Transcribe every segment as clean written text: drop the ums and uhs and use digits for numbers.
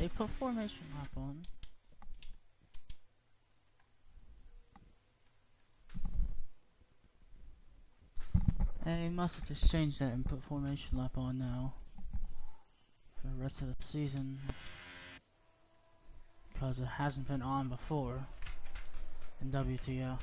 they put formation lap on? They must have just changed that and put formation lap on now for the rest of the season, because it hasn't been on before in WTF.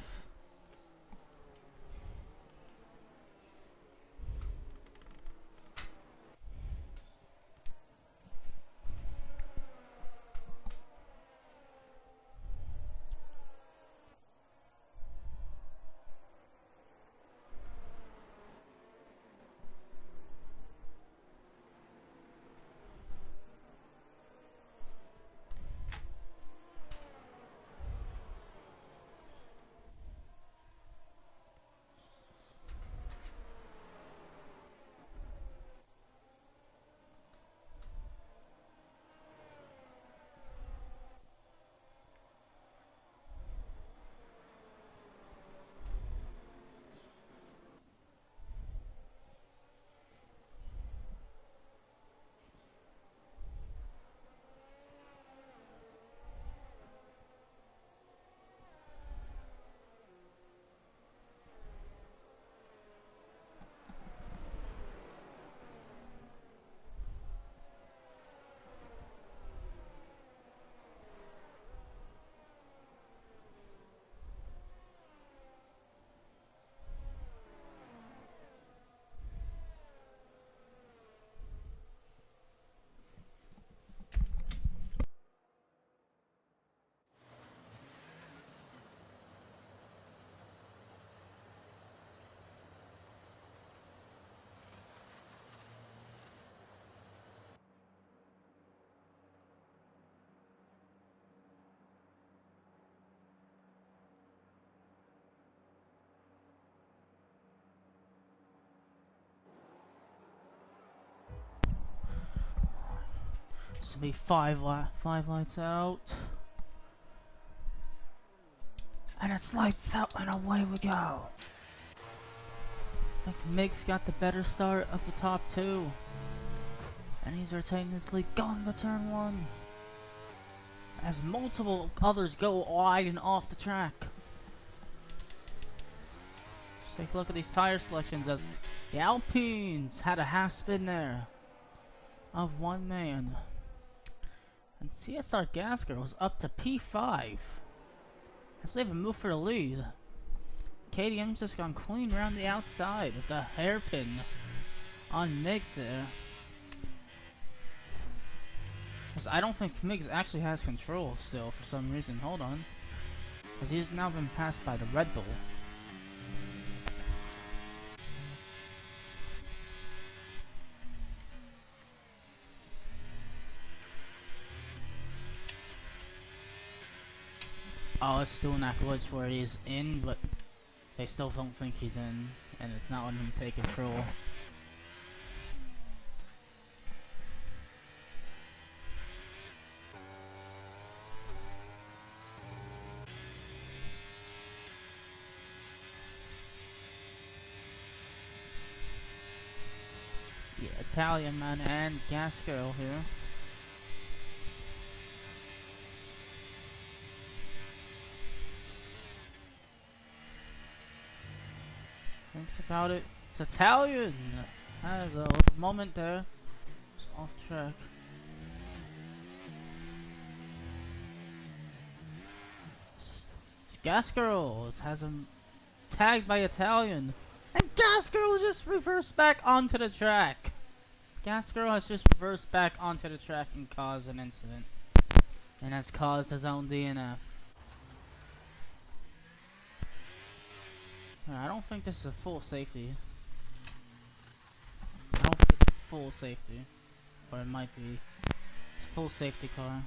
This will be five lights out. And it's lights out and away we go. I think Mig's got the better start of the top two. And he's retaining his lead going to turn one. As multiple others go wide and off the track. Just take a look at these tire selections as the Alpines had a half spin there of one man. And CSR Gasker was up to P5. As they have a move for the lead. KTM's just gone clean around the outside with the hairpin on Miggs there. Because I don't think Miggs actually has control still for some reason. Hold on. Because he's now been passed by the Red Bull. Oh, it's doing that glitch where he's in, but they still don't think he's in, and it's not letting him take control. Yeah, Italian man and Gas Girl here. Thinks about it. It's Italian! Has a moment there. It's off track. It's Gas Girl. It has him tagged by Italian. And Gas Girl just reversed back onto the track. Gas Girl has just reversed back onto the track and caused an incident. And has caused his own DNF. I don't think this is a full safety. I don't think it's full safety. Or it might be. It's a full safety car.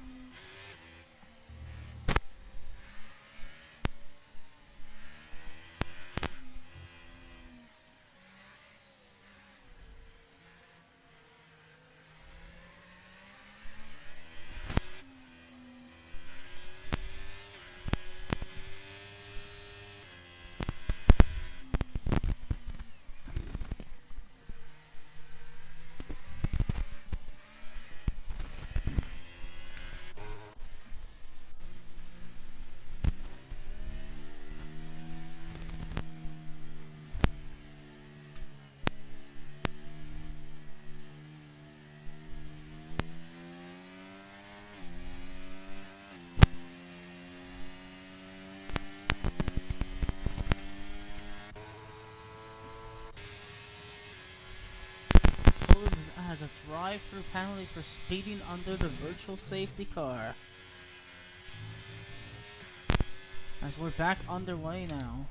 has a drive-through penalty for speeding under the virtual safety car. As we're back underway now.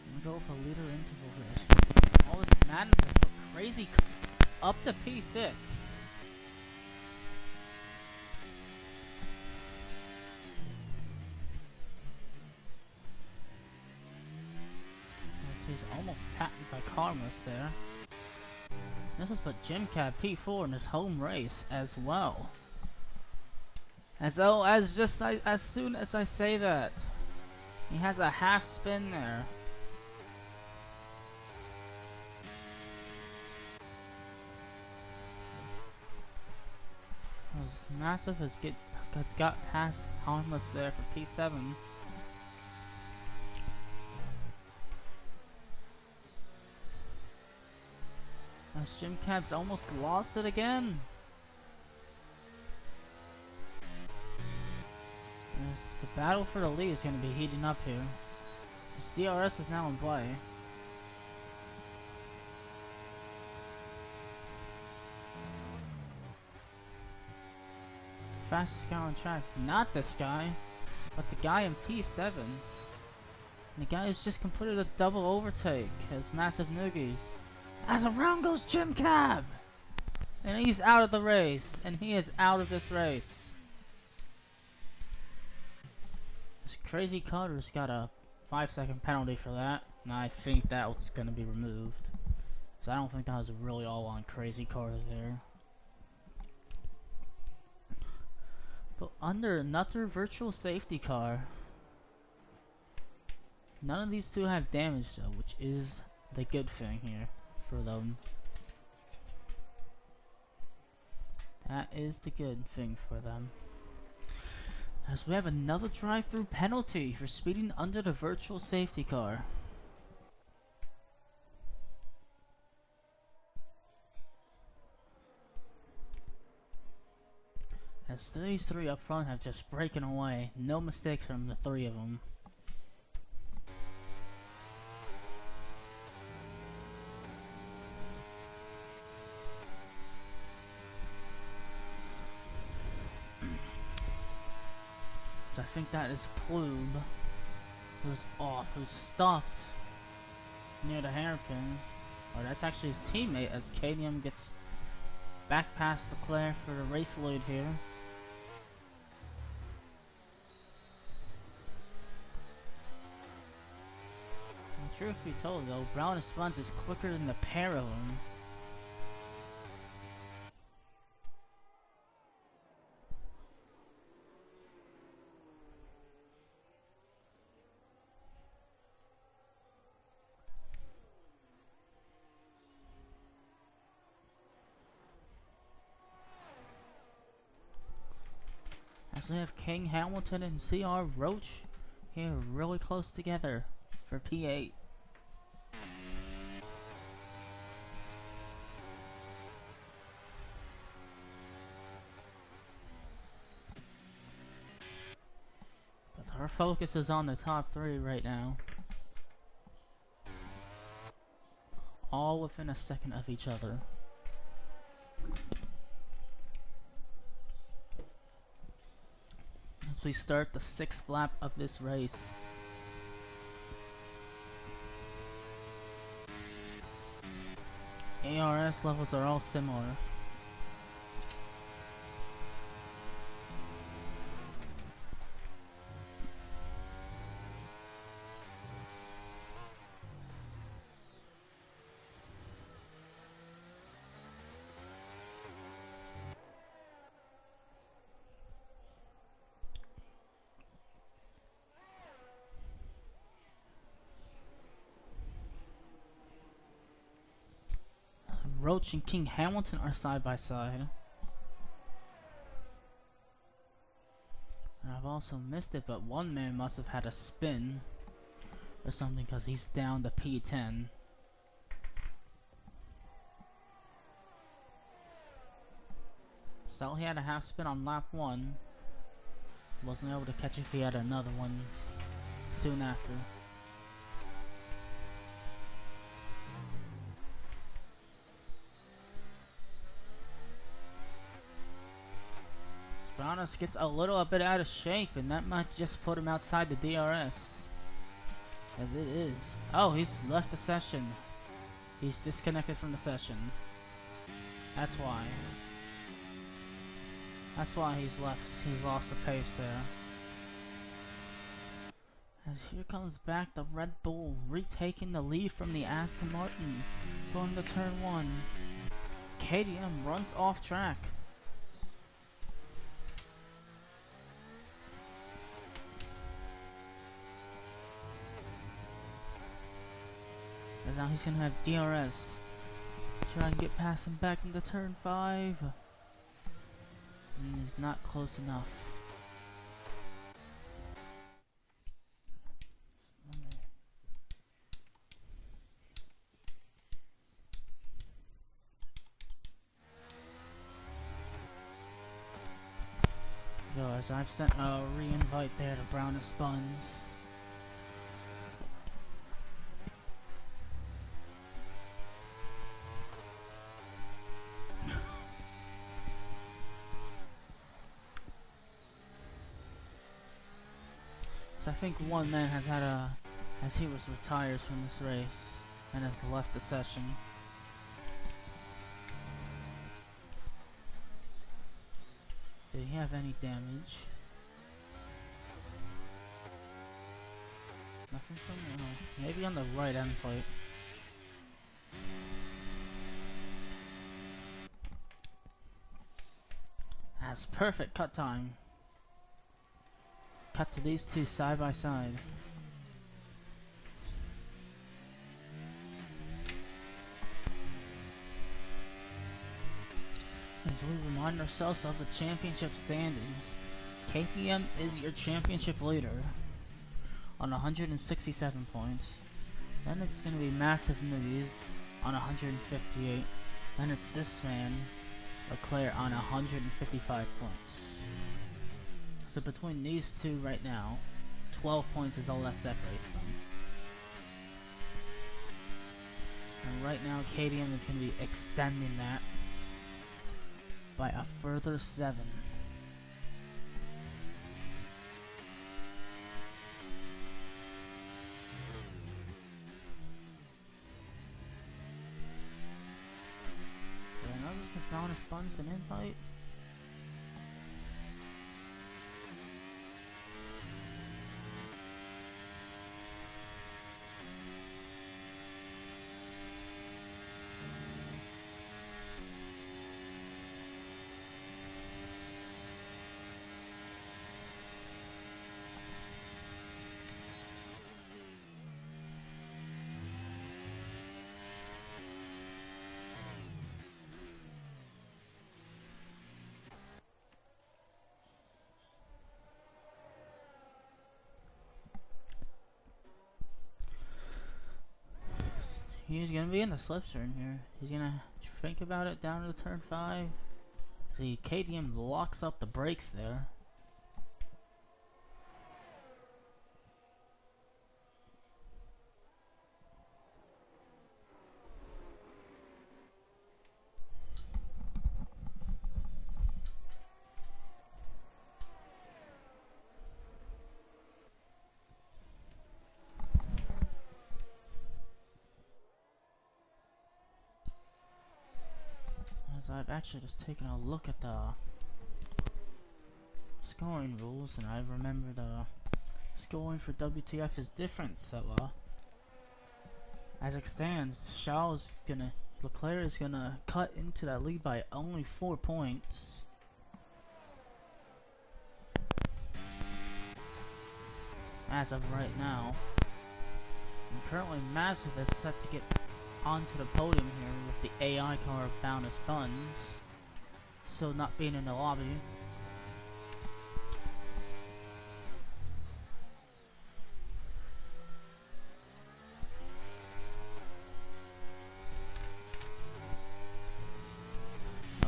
I'm gonna go for a liter interval race. All this madness has put crazy up to P6. He's almost tapped by Karmas there. This is put Jim Cab P4 in his home race as well. As soon as I say that, he has a half spin there. Massive has got past Harmless there for P7. As Jim Cab's almost lost it again. As the battle for the lead is going to be heating up here. His DRS is now in play. Fastest guy on track. Not this guy, but the guy in P7. And the guy who's just completed a double overtake as Massive Noogies. As around goes Jim Cab! And he's out of the race. And he is out of this race. This Crazy Carter's got a 5-second penalty for that. And I think that was going to be removed. So I don't think that was really all on Crazy Carter there. But under another virtual safety car, none of these two have damage though, which is the good thing here for them. That is the good thing for them. As we have another drive-through penalty for speeding under the virtual safety car. As these three up front have just breaking away. No mistakes from the three of them. So I think that is Plube, who's stopped near the hairpin. Or that's actually his teammate as Cadium gets back past Leclerc for the race lead here. Truth be told though, Brown Sponge is quicker than the pair of them. As we have King Hamilton and CR Roach here really close together for P8. Our focus is on the top three right now. All within a second of each other. As we start the 6th lap of this race. ARS levels are all similar. Roach and King Hamilton are side by side. And I've also missed it, but one man must have had a spin or something because he's down to P10. So he had a half spin on lap 1. Wasn't able to catch if he had another one soon after. Brownus gets a little bit out of shape, and that might just put him outside the DRS. As it is. Oh, he's left the session. He's disconnected from the session. That's why. That's why he's lost the pace there. As here comes back the Red Bull, retaking the lead from the Aston Martin. Going to turn 1. KTM runs off track. And now he's gonna have DRS. Try and get past him back into turn 5. And he's not close enough. So as I've sent a re-invite there to Brownus Buns. So I think one man has had as he was retired from this race and has left the session. Did he have any damage? Nothing from me? No. Maybe on the right end plate. That's perfect cut time. Cut to these two side by side. As we remind ourselves of the championship standings, KTM is your championship leader on 167 points. Then it's going to be Massive News on 158. Then it's this man, Leclerc, on 155 points. So between these two right now, 12 points is all that separates them. And right now KTM is going to be extending that by a further 7. Did I know this was Brownus Buns an invite? He's gonna be in the slipstream here. He's gonna think about it down to turn 5. See, KTM locks up the brakes there. I've actually just taken a look at the scoring rules, and I remember the scoring for WTF is different. So, as it stands, Leclerc is gonna cut into that lead by only 4 points. As of right now, and currently Massive is set to get onto the podium here with the AI car of Brownus Buns, so not being in the lobby.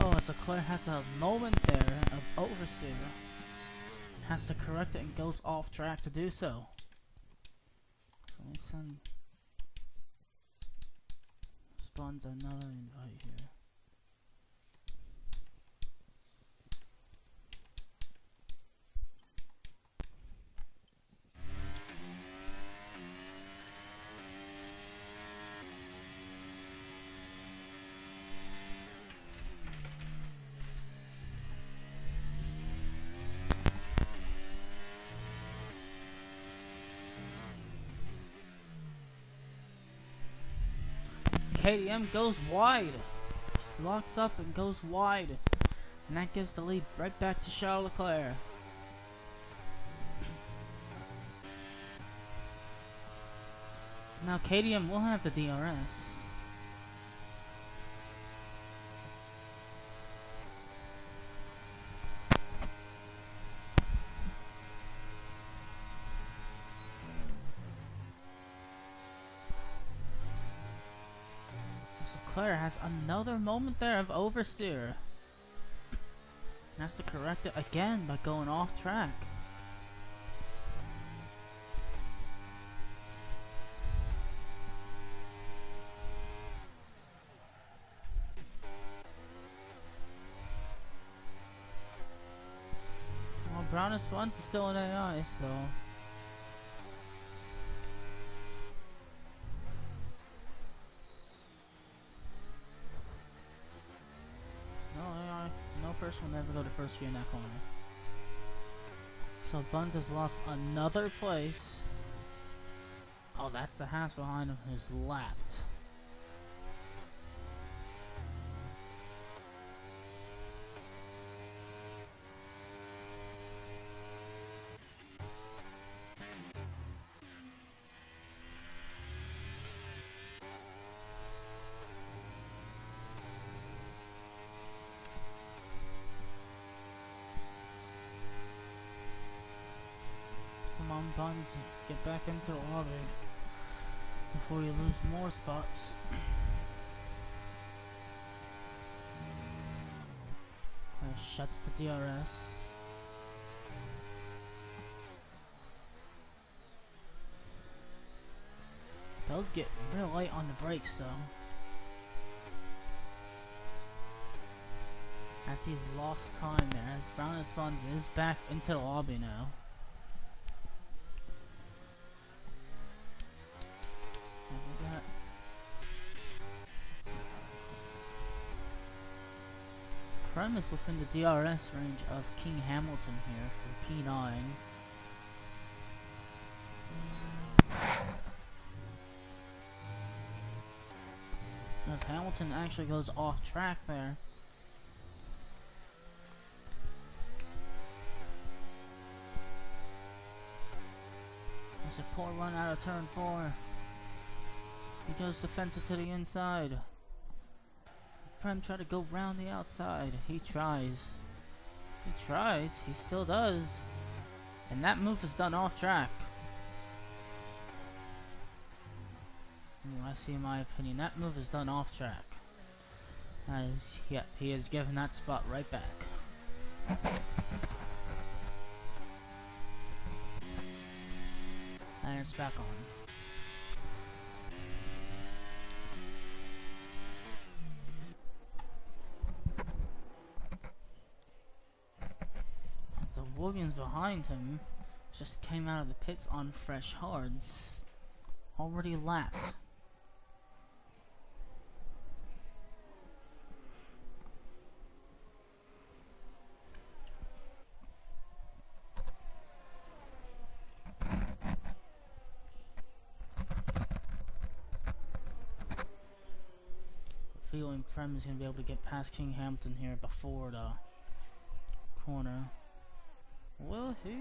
Oh, as Leclerc has a moment there of oversteer, has to correct it and goes off track to do so. Let me send Buns another invite here. KTM goes wide. Just locks up and goes wide. And that gives the lead right back to Charles Leclerc. Now KTM will have the DRS. Leclerc has another moment there of oversteer. And has to correct it again by going off track. Well, Brown is once is still in AI, so no person will never go to first gear in that corner. So Buns has lost another place. Oh, that's the Haas behind him who's lapped. Come on, Buns, get back into the lobby before you lose more spots. Shuts the DRS. Does get real light on the brakes though. As he's lost time there, as Brown and Buns is back into the lobby now. Prem is within the DRS range of King Hamilton here for P9. As Hamilton actually goes off track there. There's a poor run out of turn 4. He goes defensive to the inside. Prem try to go round the outside. He tries. He still does. And that move is done off track. I see in my opinion, that move is done off track. As, yep, he is given that spot right back. And it's back on. So Williams behind him just came out of the pits on fresh hards, already lapped. Feeling Prem is going to be able to get past King Hamilton here before the corner. Will he?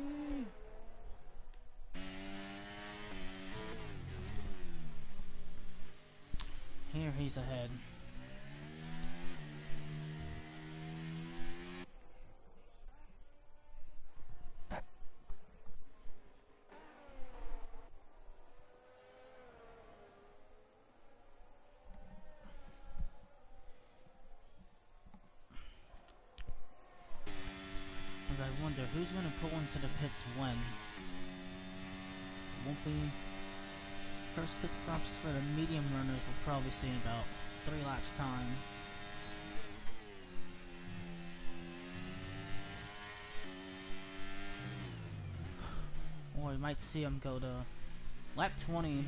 Here he's ahead. I wonder who's going to pull into the pits when. It won't be. First pit stops for the medium runners we'll probably see in about 3 laps time. Or we might see him go to lap 20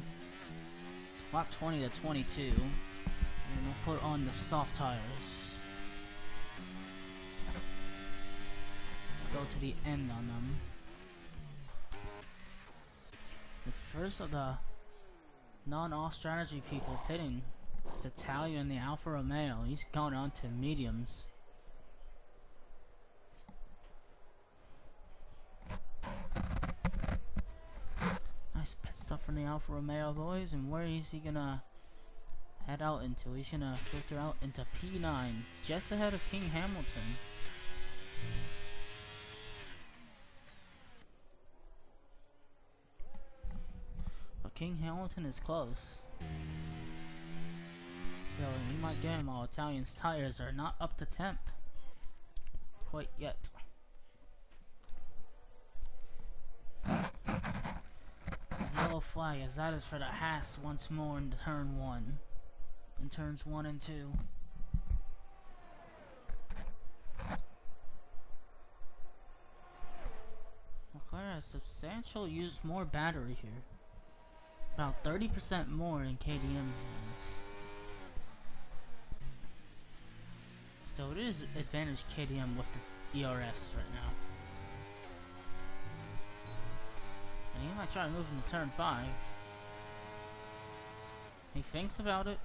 to 22. And we'll put on the soft tires. Go to the end on them. The first of the non-off strategy people pitting. It's Italian in the Alfa Romeo. He's going on to mediums. Nice pit stop from the Alfa Romeo, boys. And where is he gonna head out into? He's gonna filter out into P9, just ahead of King Hamilton. But King Hamilton is close. So we might get him while Italian's tires are not up to temp quite yet. Yellow flag, as that is for the Haas once more in turn 1. In turns 1 and 2. Leclerc has substantial used more battery here. About 30% more than KTM has. So it is advantage KTM with the ERS right now. And he might try to move into turn 5. He thinks about it.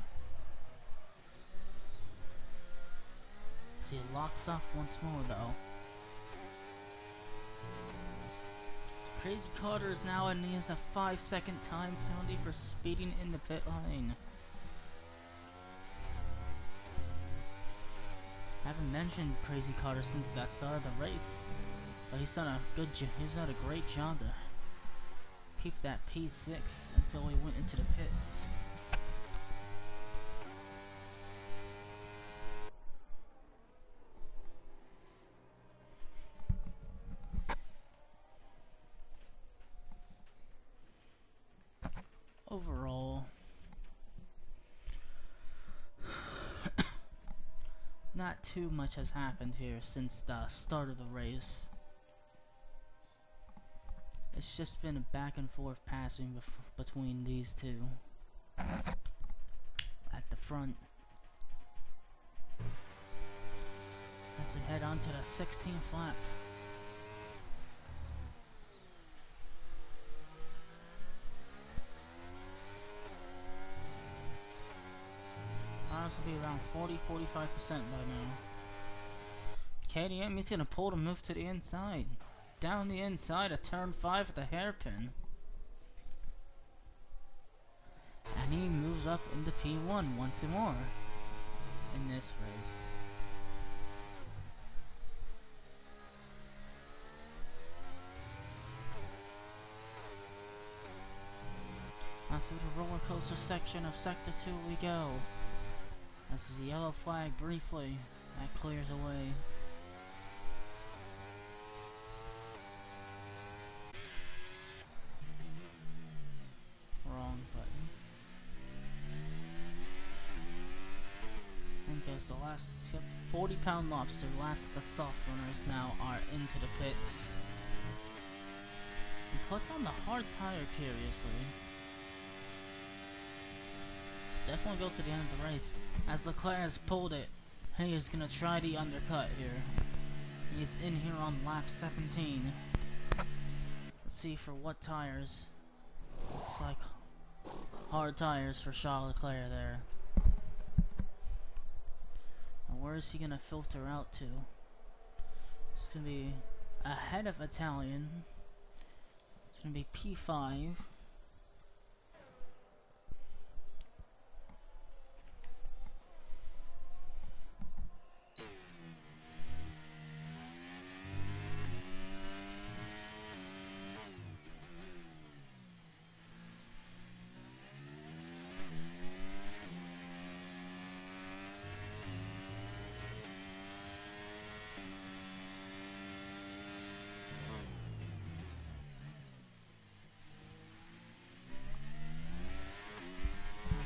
So he locks up once more though. Crazy Carter is now and he has a 5-second time penalty for speeding in the pit lane. I haven't mentioned Crazy Carter since that start of the race, but he's done a great job to keep that P6 until he went into the pits. Overall, not too much has happened here since the start of the race. It's just been a back and forth passing between these two at the front. As we head on to the 16th lap. Will be around 40-45% by now. KTM, he's gonna pull to move to the inside. Down the inside of turn 5 at the hairpin. And he moves up into P1 once more in this race. On through the roller coaster section of Sector 2 we go. This is a yellow flag briefly. That clears away. Wrong button. And guess the last 40-pound lobster, last of the soft runners now are into the pits. He puts on the hard tire curiously. Definitely go to the end of the race. As Leclerc has pulled it, he is going to try the undercut here. He's in here on lap 17. Let's see for what tires. Looks like hard tires for Charles Leclerc there. And where is he going to filter out to? It's going to be ahead of Italian. It's going to be P5.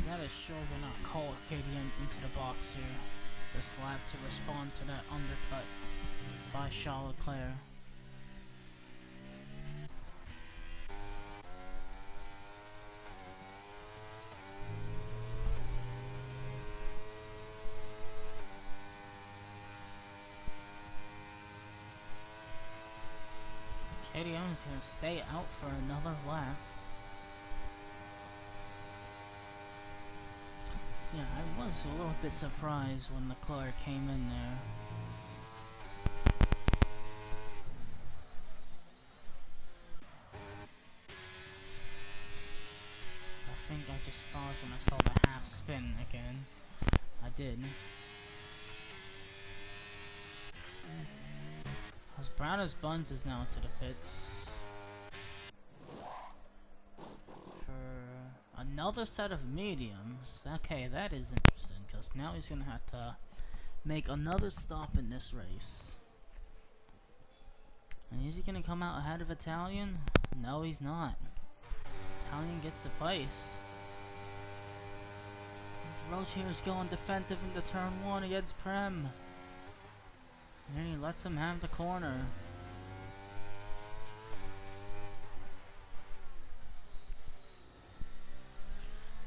That is sure will not call KTM into the box here this lap to respond to that undercut by Charles Leclerc. KTM is going to stay out for another lap. Yeah, I was a little bit surprised when Leclerc came in there. I think I just paused when I saw the half spin again. I did. As brown as Buns is now into the pits. For another set of mediums. Okay, that is interesting, because now he's going to have to make another stop in this race. And is he going to come out ahead of Italian? No, he's not. Italian gets the place. Roche here is going defensive into turn 1 against Prem. And he lets him have the corner.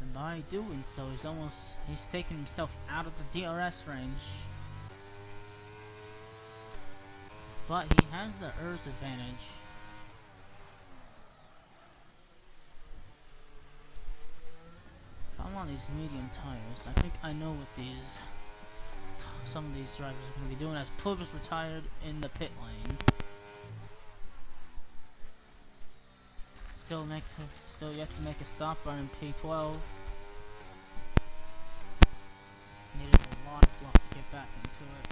And by doing so, he's taking himself out of the DRS range. But he has the ERS advantage. If I'm on these medium tires, I think I know what some of these drivers are going to be doing, as Plug is retired in the pit lane. Still yet to make a stop running P12. Needed a lot of luck to get back into it.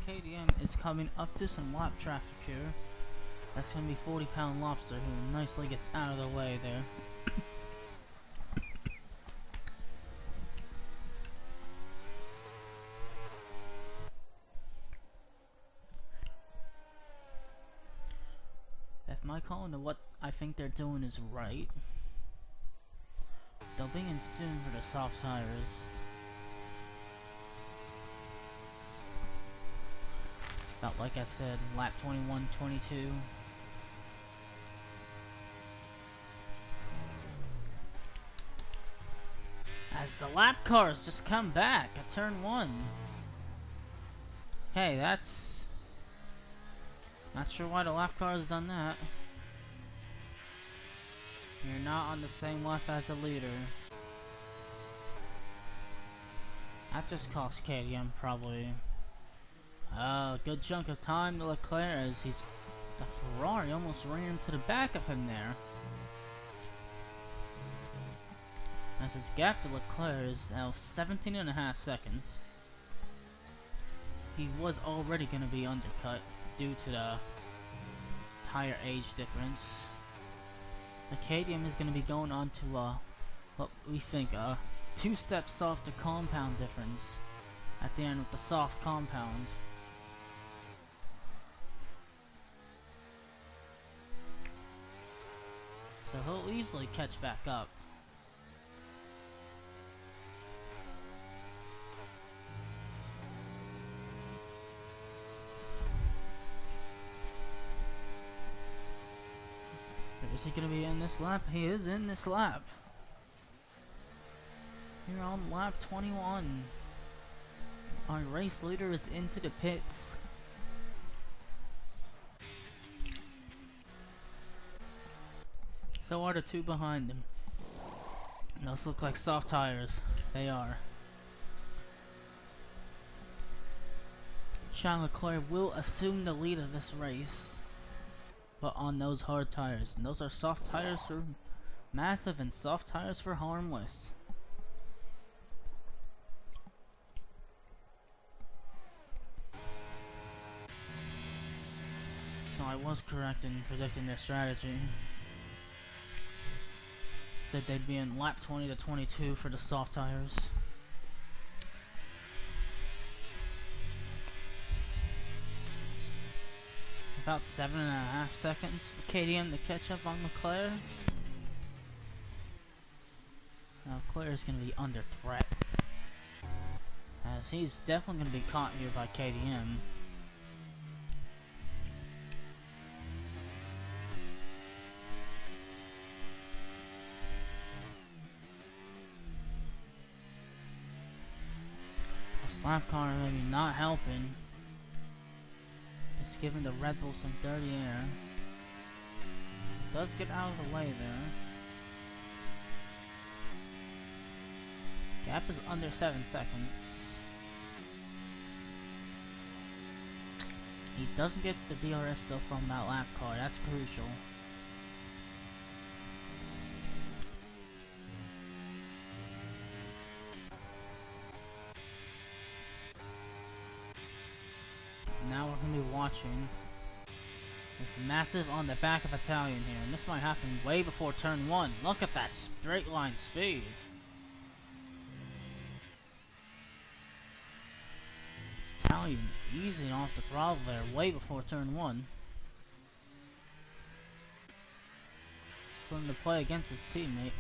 KDM is coming up to some lap traffic here. That's going to be 40-pound Lobster, who nicely gets out of the way there. If my call into what I think they're doing is right, they'll be in soon for the soft tires. About like I said, lap 21, 22. As the lap cars just come back at turn 1. Hey, that's... Not sure why the lap car has done that. You're not on the same lap as the leader. That just cost KDM probably a good chunk of time to Leclerc, as the Ferrari almost ran into the back of him there. As his gap to Leclerc is now 17.5 seconds. He was already going to be undercut due to the tire age difference. The KDM is going to be going on to what we think a 2-step soft to compound difference at the end with the soft compound. So he'll easily catch back up. Is he going to be in this lap? He is in this lap. Here on lap 21. Our race leader is into the pits. So are the two behind him. Those look like soft tires. They are. Charles Leclerc will assume the lead of this race, but on those hard tires. And those are soft tires for massive and soft tires for harmless. So I was correct in predicting their strategy. Said they'd be in lap 20 to 22 for the soft tires. About 7.5 seconds for KDM to catch up on Leclerc. Now Claire's going to be under threat, as he's definitely going to be caught here by KDM. The slap car maybe not helping. Just giving the Red Bull some dirty air. Does get out of the way there. Gap is under 7 seconds. He doesn't get the DRS though from that lap car. That's crucial. Now we're going to be watching. It's massive on the back of Italian here, and this might happen way before turn 1. Look at that straight line speed. Italian easing off the throttle there way before turn 1. Putting to play against his teammate.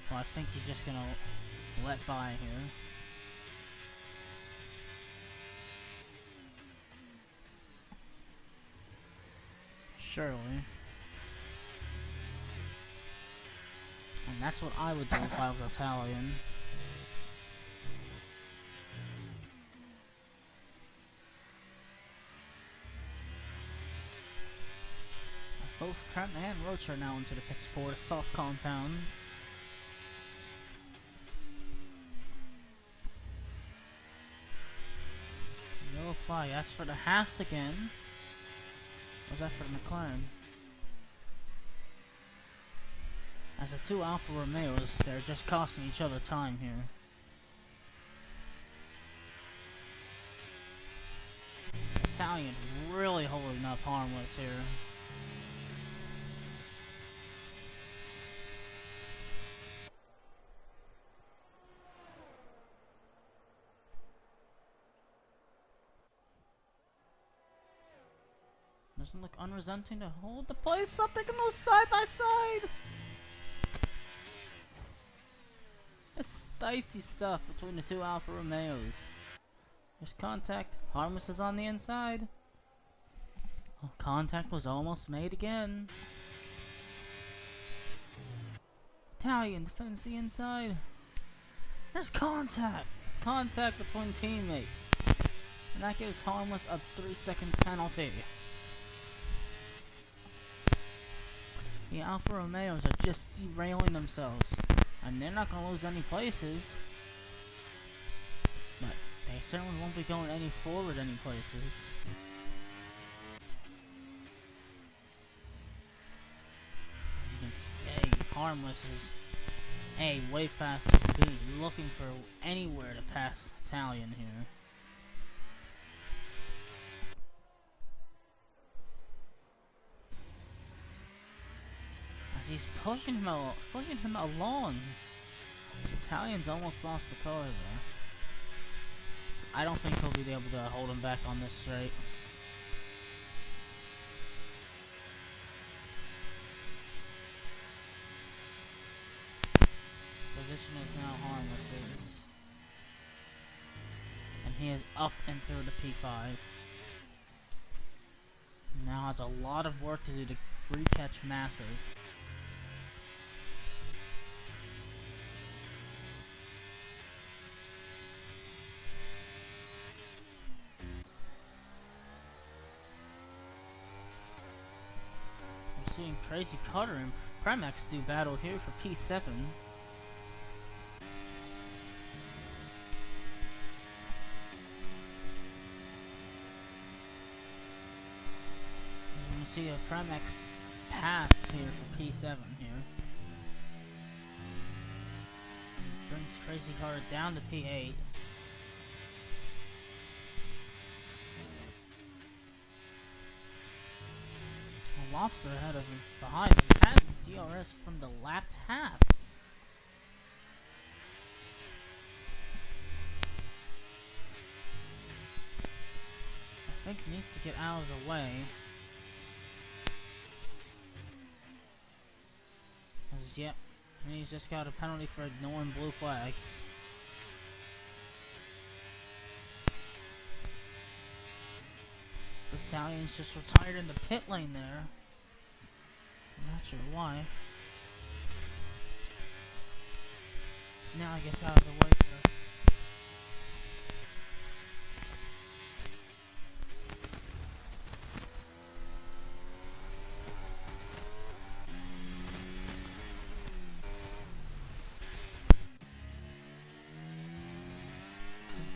Well, I think he's just going to let by here. Surely. And that's what I would do if I was Italian. Both Trent and Roach are now into the pits for the soft compound. No fly. That's for the Haas again. Or was that for the McLaren? As the two Alfa Romeos, they're just costing each other time here. Italian really holding up harmless here. Doesn't look unresenting to hold the place up. They can go side by side. This is dicey stuff between the two Alfa Romeos. There's contact. Harmless is on the inside. Oh, contact was almost made again. Italian defends the inside. There's contact. Contact between teammates. And that gives Harmless a 3-second penalty. The Alfa Romeos are just derailing themselves, and they're not going to lose any places, but they certainly won't be going any forward any places. You can say Harmless is A, way faster, B, looking for anywhere to pass Italian here. He's pushing him along. This Italian's almost lost the car there. I don't think he'll be able to hold him back on this straight. Position is now Harmless's. And he is up and through the P5. Now has a lot of work to do to recatch Massive. Seeing Tracy Cutter and Premex do battle here for P7. As you can see a Premex pass here for P7 here. Brings Tracy Cutter down to P8. Lobster ahead of him behind him. He has DRS from the lapped halves. I think he needs to get out of the way. As yet, And he's just got a penalty for ignoring blue flags. The Italians just retired in the pit lane there. I'm not sure why. So now he gets out of the way here.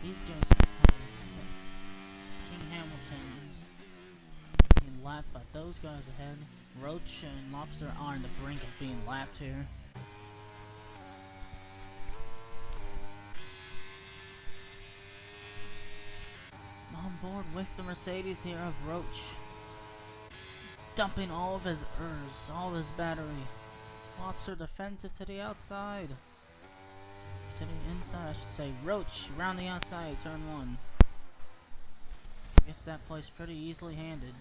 These guys King Hamilton's being lapped by those guys ahead. Roach and Lobster are on the brink of being lapped here. On board with the Mercedes here of Roach. Dumping all of his all of his battery. Lobster defensive to the outside. To the inside, I should say. Roach around the outside, turn 1. I guess that plays pretty easily handed.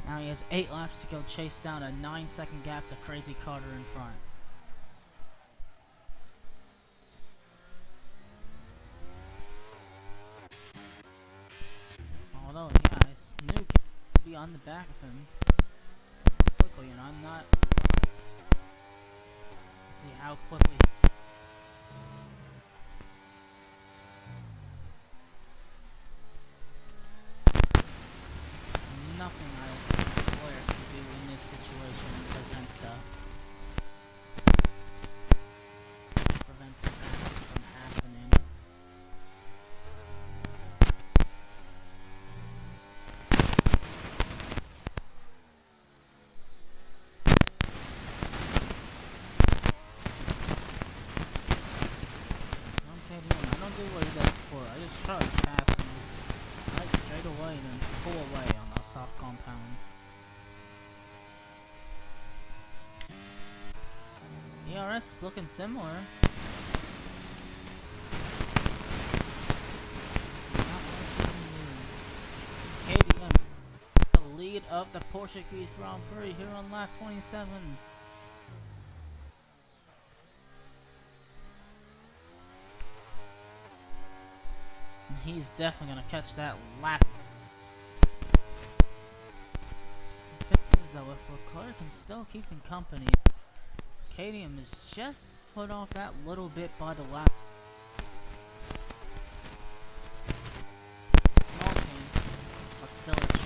Now he has 8 laps to go, chase down a 9-second gap to Crazy Carter in front. Although, yeah, his new could be on the back of him quickly, and I'm not. Let's see how quickly. Nothing I Blair can do in this situation to prevent that from happening. Okay, I don't do what he does before. I just charge past him right straight away and then pull away on a soft compound. ERS is looking similar. KDM, the lead of the Portuguese Grand Prix here on lap 27. He's definitely gonna catch that lap. The thing is though, if Leclerc can still keep in company, KDM is just put off that little bit by the lap. Small chance, but still a chance.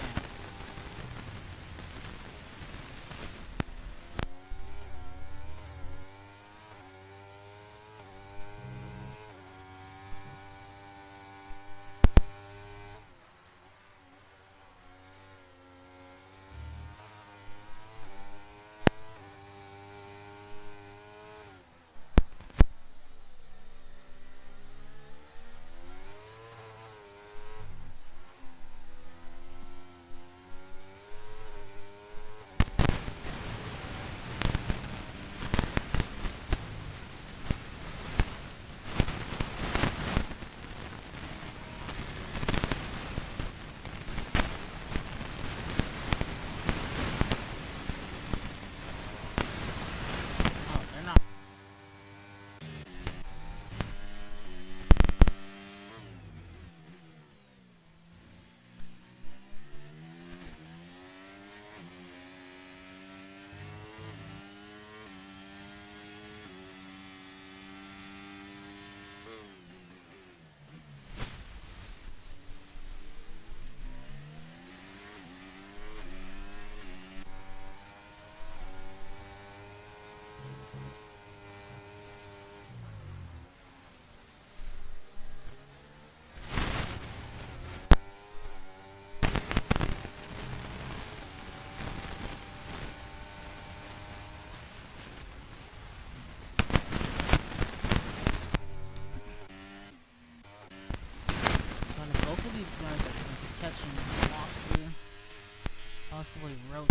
These guys are going to be catching Lobster, possibly Roach.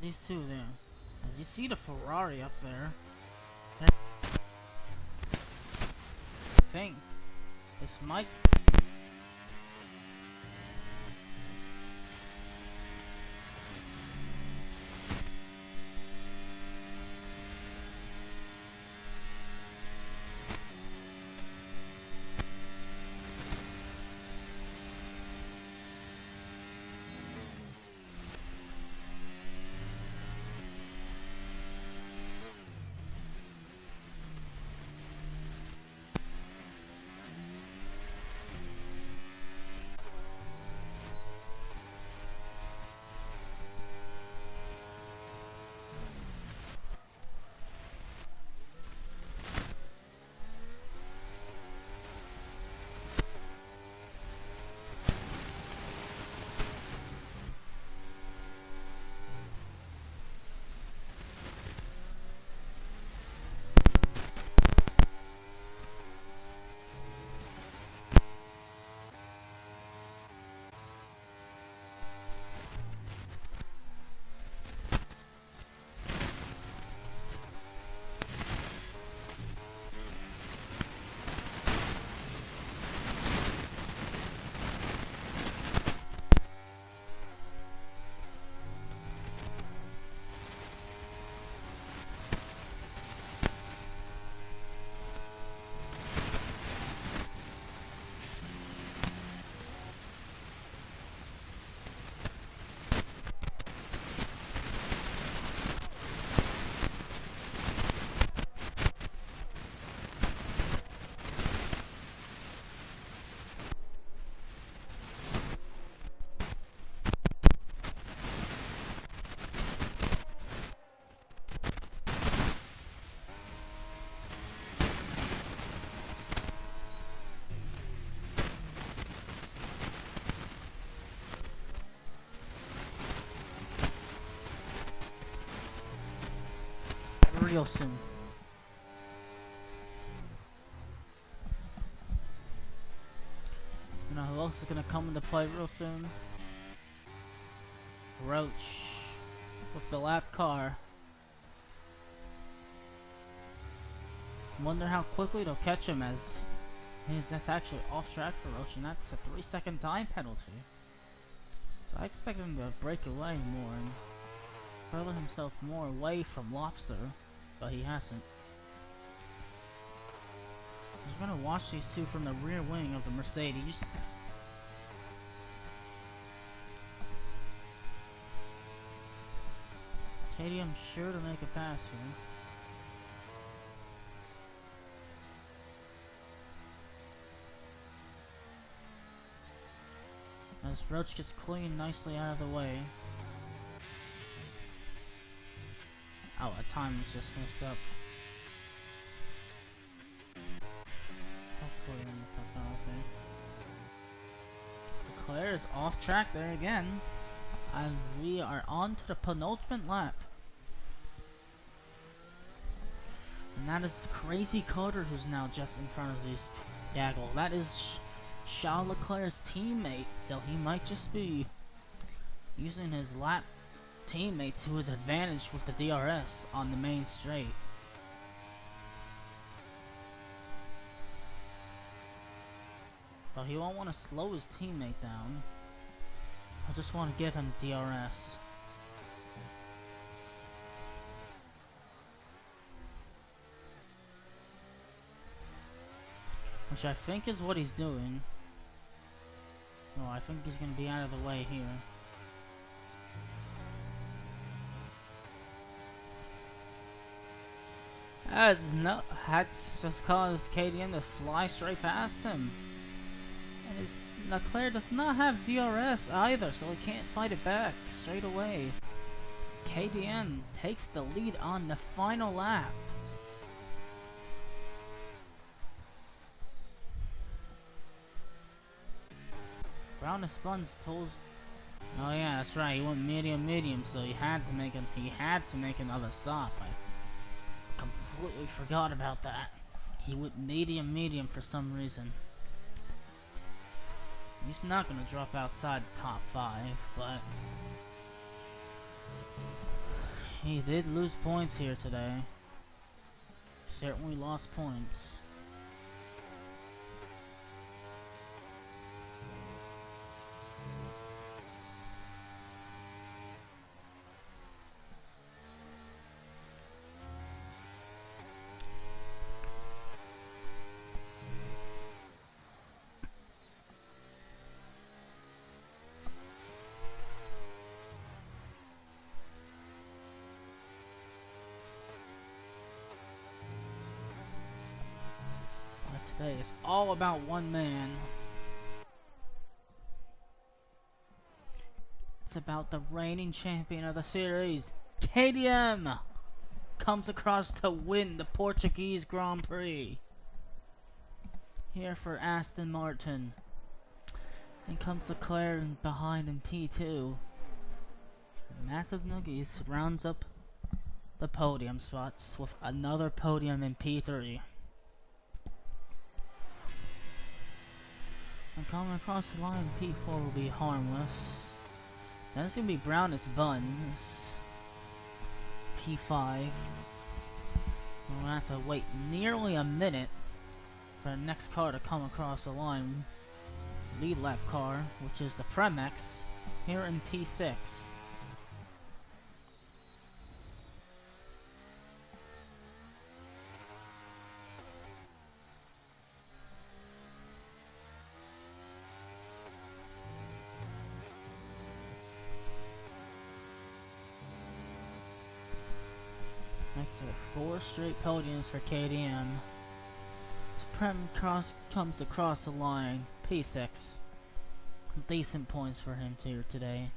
these two there. As you see the Ferrari up there. I think this might... real soon. You know who else is gonna come into play real soon? Roach with the lap car. Wonder how quickly they'll catch him, as that's actually off track for Roach, and that's a 3-second time penalty. So I expect him to break away more and further himself more away from Lobster, but he hasn't. He's gonna watch these two from the rear wing of the Mercedes. KDM's sure to make a pass here. As Roach gets clean nicely out of the way. Oh, a time was just messed up. Hopefully in the penalty. So Claire is off track there again. And we are on to the penultimate lap. And that is Crazy Carter, who's now just in front of these Gaggle. That is Charles Leclerc's teammate, so he might just be using his lap teammate to his advantage with the DRS on the main straight. But he won't want to slow his teammate down. I just want to give him DRS. Which I think is what he's doing. Oh, I think he's going to be out of the way here. That's just caused KDM to fly straight past him. And Leclerc does not have DRS either, so he can't fight it back straight away. KDM takes the lead on the final lap. Brown Spuns pulls. Oh yeah, that's right. He went medium, so he had to make another stop. I completely forgot about that. He went medium for some reason. He's not gonna drop outside the top 5, but He did lose points here today. Certainly lost points. Today is all about one man. It's about the reigning champion of the series. KDM comes across to win the Portuguese Grand Prix. Here for Aston Martin. And comes Leclerc behind in P2. Massive Nuggies rounds up the podium spots with another podium in P3. And coming across the line, P4 will be harmless. Then it's going to be brown as buns. P5. We're going to have to wait nearly a minute for the next car to come across the line. Lead lap car, which is the Premex, here in P6. Next up, 4 straight podiums for KDM. Supreme Cross comes across the line, P6. Decent points for him too today.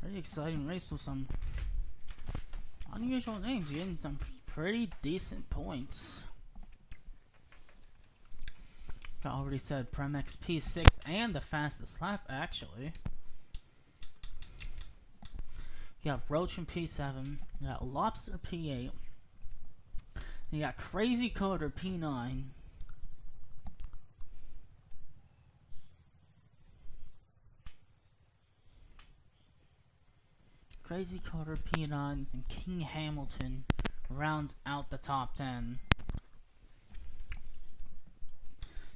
Pretty exciting race with some unusual names, getting some pretty decent points. I already said Premex P6 and the fastest lap actually. You got Roach in P7, you got Lobster P8, you got Crazy Coder P9. Crazy Carter P9 and King Hamilton rounds out the top 10.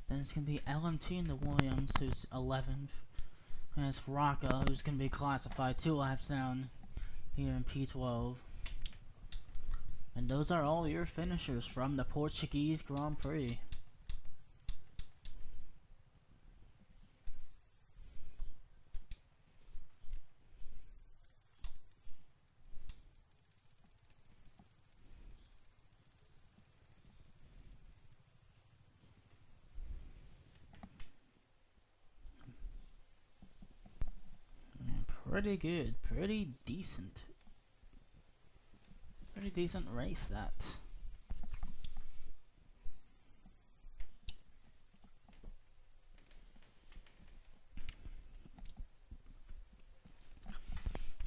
Then it's going to be LMT and the Williams, who's 11th. And it's Rocca, who's going to be classified 2 laps down here in P12. And those are all your finishers from the Portuguese Grand Prix. Pretty good, pretty decent race that.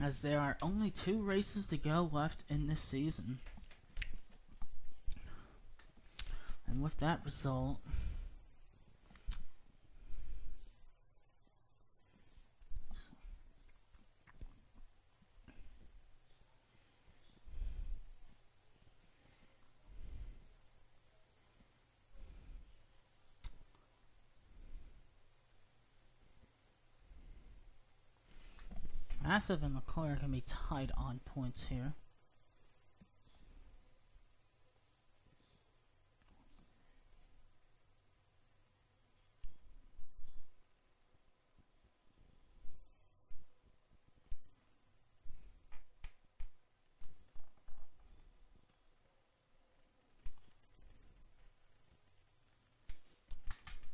As there are only 2 races to go left in this season. And with that result, Massive and Leclerc can be tied on points here.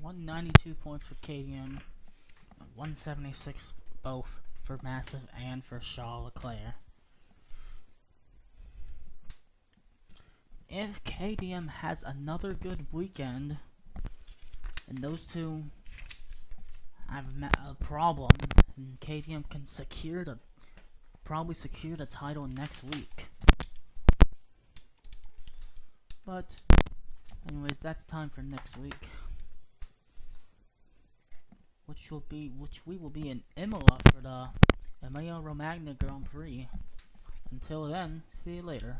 192 points for KDM, 176 both for Massive and for Shaw Leclerc. If KDM has another good weekend, and those two have a problem, and KDM can probably secure the title next week. But anyways, that's time for next week, which we will be in Imola for the Emilia Romagna Grand Prix. Until then, see you later.